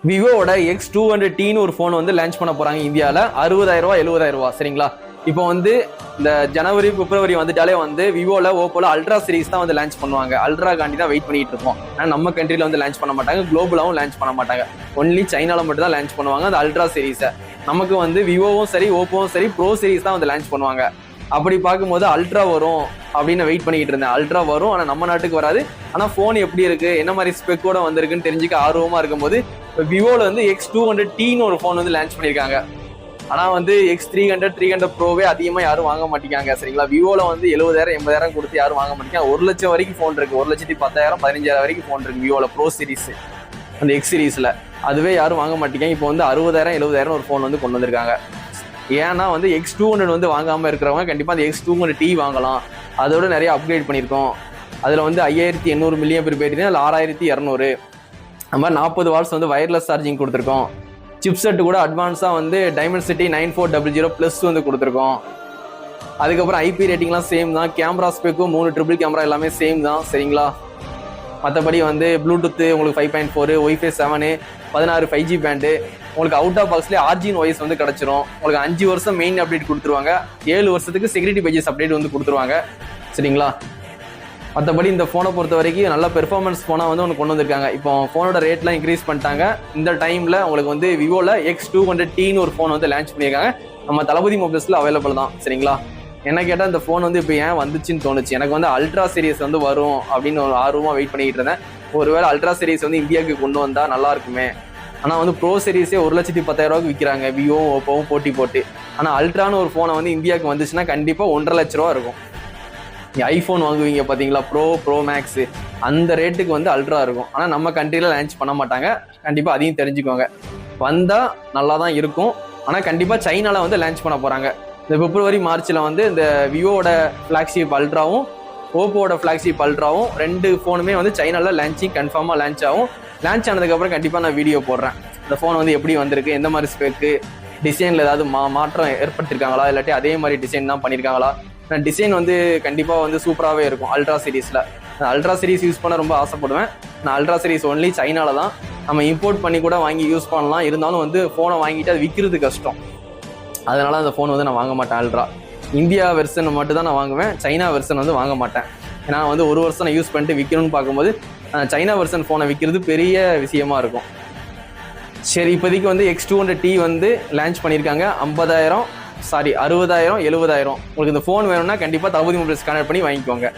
விவோட X200Tன்னு ஒரு ஃபோன் வந்து லான்ச் பண்ண போறாங்க இந்தியாவில். 60,000 ரூபா 70,000 ரூபா சரிங்களா. இப்போ வந்து இந்த ஜனவரி பிப்ரவரி வந்துட்டாலே வந்து விவோல ஓப்போல அல்ட்ரா சீரிஸ் தான் வந்து லான்ச் பண்ணுவாங்க. அல்ட்ரா காண்டி தான் வெயிட் பண்ணிட்டு இருக்கோம். ஆனால் நம்ம கண்ட்ரியில் வந்து லான்ச் பண்ண மாட்டாங்க, குளோபலாவும் லான்ச் பண்ண மாட்டாங்க. ஒன்லி சைனால மட்டும் தான் லான்ச் பண்ணுவாங்க அந்த அல்ட்ரா சீரிஸை. நமக்கு வந்து விவோவும் சரி ஓப்போவும் சரி ப்ரோ சீரிஸ் தான் வந்து லான்ச் பண்ணுவாங்க. அப்படி பார்க்கும்போது அல்ட்ரா வரும் அப்படின்னு வெயிட் பண்ணிட்டு இருந்தேன். அல்ட்ரா வரும், ஆனால் நம்ம நாட்டுக்கு வராது. ஆனால் ஃபோன் எப்படி இருக்கு, என்ன மாதிரி ஸ்பெக்கோட வந்திருக்குன்னு தெரிஞ்சுக்க ஆர்வமா இருக்கும்போது விவோல வந்து X200Tன்னு ஒரு ஃபோன் வந்து லான்ச் பண்ணியிருக்காங்க. ஆனால் வந்து X300 ப்ரோவே அதிகமாக யாரும் வாங்க மாட்டேங்காங்க சரிங்களா. விவோல வந்து 70,000 80,000 கொடுத்து யாரும் வாங்க மாட்டேங்காங்க. 1 லட்சம் வரைக்கும் ஃபோன் இருக்கு, 1,10,000 15,000 வரைக்கும் ஃபோன் இருக்கு விவோல ப்ரோ சீரிஸ் அந்த X சீரிஸ்ல. அதுவே யாரும் வாங்க மாட்டேங்காங்க. இப்போ வந்து 60,000 70,000 ஒரு ஃபோன் வந்து கொண்டு வந்திருக்காங்க. ஏன்னா வந்து X200 வந்து வாங்காம இருக்கிறவங்க கண்டிப்பா அந்த X200T வாங்கலாம். அதோட நிறைய அப்கிரேட் பண்ணியிருக்கோம். அதுல வந்து 5800 மில்லியன் பேட்டரி, அதில் 6200 அந்த மாதிரி 40 வாட்ஸ் வந்து வயர்லெஸ் சார்ஜிங் கொடுத்துருக்கோம். சிப்செட் கூட அட்வான்ஸா வந்து டைமென்சிட்டி 9400+ வந்து கொடுத்துருக்கோம். அதுக்கப்புறம் ஐபி ரேட்டிங்லாம் சேம் தான். கேமரா ஸ்பெக்கும் 3 ட்ரிபிள் கேமரா எல்லாமே சேம் தான் சரிங்களா. மற்றபடி வந்து ப்ளூடூத் உங்களுக்கு 5.4, ஒய்ஃபை 7, 16 5G பேண்டு, உங்களுக்கு அவுட் ஆஃப் பாக்ஸ்லேயே ஆர்ஜின் வாய்ஸ் வந்து கிடச்சிரும். உங்களுக்கு 5 வருஷம் மெயின் அப்டேட் கொடுத்துருவாங்க, 7 வருஷத்துக்கு செக்யூரிட்டி பேஜஸ் அப்டேட் வந்து கொடுத்துருவாங்க சரிங்களா. மற்றபடி இந்த ஃபோனை பொறுத்த வரைக்கும் நல்ல பெர்ஃபார்மன்ஸ் ஃபோனாக வந்து ஒன்று கொண்டு வந்திருக்காங்க. இப்போ ஃபோனோட ரேட்லாம் இன்க்ரீஸ் பண்ணிட்டாங்க. இந்த டைமில் உங்களுக்கு வந்து விவோவில் X200Tன்னு ஒரு ஃபோன் வந்து லான்ச் பண்ணியிருக்காங்க. நம்ம தளபதி மொபைல்ஸில் அவைலபிள் தான் சரிங்களா. என்ன கேட்டால் இந்த ஃபோன் வந்து இப்போ ஏன் வந்துச்சுன்னு தோணுச்சு. எனக்கு வந்து அல்ட்ரா சீரிஸ் வந்து வரும் அப்படின்னு ஒரு ஆர்வமாக வெயிட் பண்ணிக்கிட்டு இருந்தேன். ஒருவேளை அல்ட்ரா சீரிஸ் வந்து இந்தியாவுக்கு கொண்டு வந்தால் நல்லா இருக்குமே. ஆனால் வந்து ப்ரோ சீரிஸே 1,10,000 விற்கிறாங்க விவோவும் ஓப்போவும் போட்டி போட்டு. ஆனால் அல்ட்ரான்னு ஒரு ஃபோனை வந்து இந்தியாவுக்கு வந்துச்சுன்னா கண்டிப்பாக 1,50,000 லட்ச ரூபா இருக்கும். ஐஃபோன் வாங்குவீங்க பார்த்தீங்களா, ப்ரோ மேக்ஸு, அந்த ரேட்டுக்கு வந்து அல்ட்ரா இருக்கும். ஆனால் நம்ம கண்ட்ரியில் லான்ச் பண்ண மாட்டாங்க. கண்டிப்பாக அதையும் தெரிஞ்சுக்கோங்க. வந்தால் நல்லா தான் இருக்கும். ஆனால் கண்டிப்பாக சைனாவில் வந்து லான்ச் பண்ண போகிறாங்க. இந்த பிப்ரவரி மார்ச்சில் வந்து இந்த விவோட ஃப்ளாக்ஷிப் அல்ட்ராவும் ஓப்போட ஃப்ளாக்ஷிப் அல்ட்ராவும் 2 ஃபோனுமே வந்து சைனாவில் லான்ச்சிங் கன்ஃபார்மாக லான்ச் ஆகும். லான்ச் ஆனதுக்கப்புறம் கண்டிப்பாக நான் வீடியோ போடுறேன். இந்த ஃபோன் வந்து எப்படி வந்திருக்கு, எந்த மாதிரி ஸ்பெக்கு, டிசைனில் ஏதாவது மாற்றம் ஏற்படுத்தியிருக்காங்களா, இல்லாட்டி அதே மாதிரி டிசைன் தான் பண்ணியிருக்காங்களா. டிசைன் வந்து கண்டிப்பாக வந்து சூப்பராகவே இருக்கும் அல்ட்ரா சீரிஸில். நான் அல்ட்ரா சீரிஸ் யூஸ் பண்ண ரொம்ப ஆசைப்படுவேன். நான் அல்ட்ரா சீரிஸ் ஒன்லி சைனாவில் தான். நம்ம இம்போர்ட் பண்ணி கூட வாங்கி யூஸ் பண்ணலாம். இருந்தாலும் வந்து ஃபோனை வாங்கிட்டு அது விற்கிறது கஷ்டம். அதனால அந்த ஃபோன் வந்து நான் வாங்க மாட்டேன். அல்ட்ரா இந்தியா வெர்ஷன் மட்டும் தான் நான் வாங்குவேன். சைனா வெர்ஷன் வந்து வாங்க மாட்டேன். ஏன்னா வந்து ஒரு வருஷம் நான் யூஸ் பண்ணிட்டு விற்கணும்னு பார்க்கும்போது சைனா வெர்ஷன் ஃபோனை விற்கிறது பெரிய விஷயமா இருக்கும். சரி, இப்போதைக்கு வந்து X200T வந்து லான்ச் பண்ணியிருக்காங்க. 60,000 60,000 70,000 உங்களுக்கு இந்த ஃபோன் வேணும்னா கண்டிப்பாக தளபதி மொபைல்ஸ் கான்டாக்ட் பண்ணி வாங்கிக்கோங்க.